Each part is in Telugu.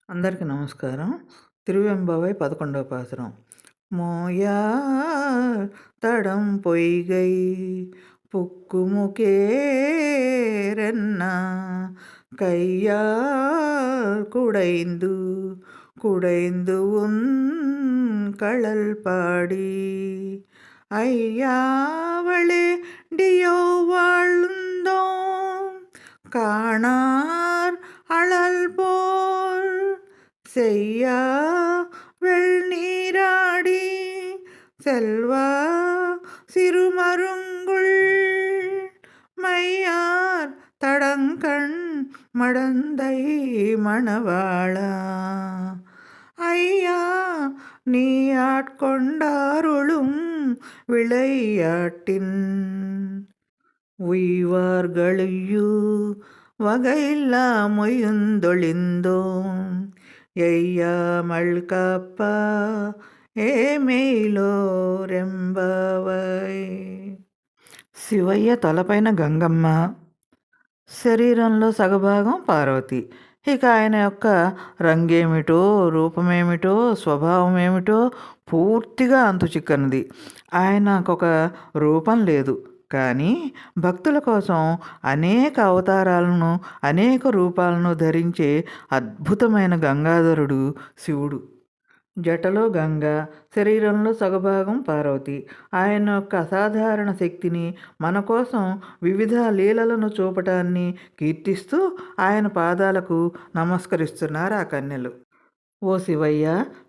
అందరికీ నమస్కారం. తిరువెంబావై 11వ పాసురం. மோயார் தடம் பொய்கை புக்குமுகேரென்னா கையார் குடைந்து குடைந்து உன் களல் பாடி ஐயாவளே டியோ வாழுந்தோம் காணார் அழல் போல் செய்யா வெள்நீராடி செல்வா சிறுமருங்குள் மையார் தடங்கண் மடந்தை மணவாளா ஐயா நீ ஆட்கொண்டாருளும் விளையாட்டின் உய்வார்களையு வகையில்லா மொயுந்தொழிந்தோம் எய்யாமல் காப்பா ఏమేలోరెంబవై. శివయ్య తలపైన గంగమ్మ, శరీరంలో సగభాగం పార్వతి. ఇక ఆయన యొక్క రంగేమిటో, రూపమేమిటో, స్వభావం ఏమిటో పూర్తిగా అంతుచిక్కనిది. ఆయనకొక రూపం లేదు, కానీ భక్తుల కోసం అనేక అవతారాలను, అనేక రూపాలను ధరించే అద్భుతమైన గంగాధరుడు శివుడు. జటలో గంగ, శరీరంలో సగభాగం పార్వతి. ఆయన యొక్క అసాధారణ శక్తిని, మన కోసం వివిధ లీలలను చూపటాన్ని కీర్తిస్తూ ఆయన పాదాలకు నమస్కరిస్తున్నారు ఆ కన్యలు. ఓ శివయ్య,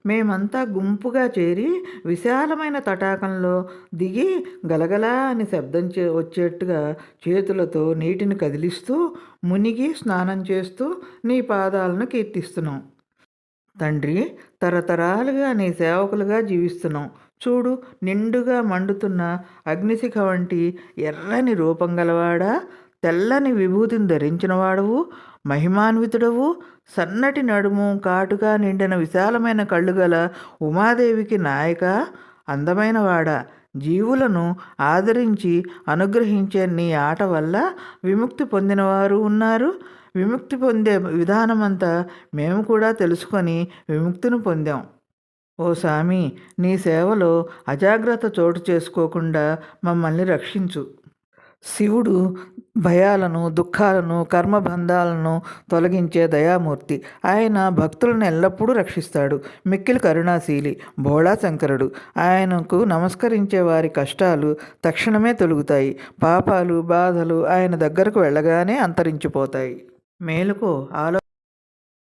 మేమంతా గుంపుగా చేరి విశాలమైన తటాకంలో దిగి గలగలా అని శబ్దం వచ్చేట్టుగా చేతులతో నీటిని కదిలిస్తూ మునిగి స్నానం చేస్తూ నీ పాదాలను కీర్తిస్తున్నాం. తండ్రి, తరతరాలుగా నీ సేవకులుగా జీవిస్తున్నాం. చూడు, నిండుగా మండుతున్న అగ్నిశిఖ వంటి ఎర్రని రూపం గలవాడా, తెల్లని విభూతిని ధరించినవాడవు, మహిమాన్వితుడవు, సన్నటి నడుము, కాటుగా నిండిన విశాలమైన కళ్ళు గల ఉమాదేవికి నాయక, అందమైన వాడా, జీవులను ఆదరించి అనుగ్రహించే నీ ఆట వల్ల విముక్తి పొందినవారు ఉన్నారు. విముక్తి పొందే విధానమంతా మేము కూడా తెలుసుకొని విముక్తిని పొందాం. ఓ స్వామి, నీ సేవలో అజాగ్రత్త చోటు చేసుకోకుండా మమ్మల్ని రక్షించు. శివుడు భయాలను, దుఃఖాలను, కర్మబంధాలను తొలగించే దయామూర్తి. ఆయన భక్తులను ఎల్లప్పుడూ రక్షిస్తాడు. మిక్కిలి కరుణాశీలి, భోళాశంకరుడు. ఆయనకు నమస్కరించే వారి కష్టాలు తక్షణమే తొలుగుతాయి. పాపాలు, బాధలు ఆయన దగ్గరకు వెళ్ళగానే అంతరించిపోతాయి. మేలుకో,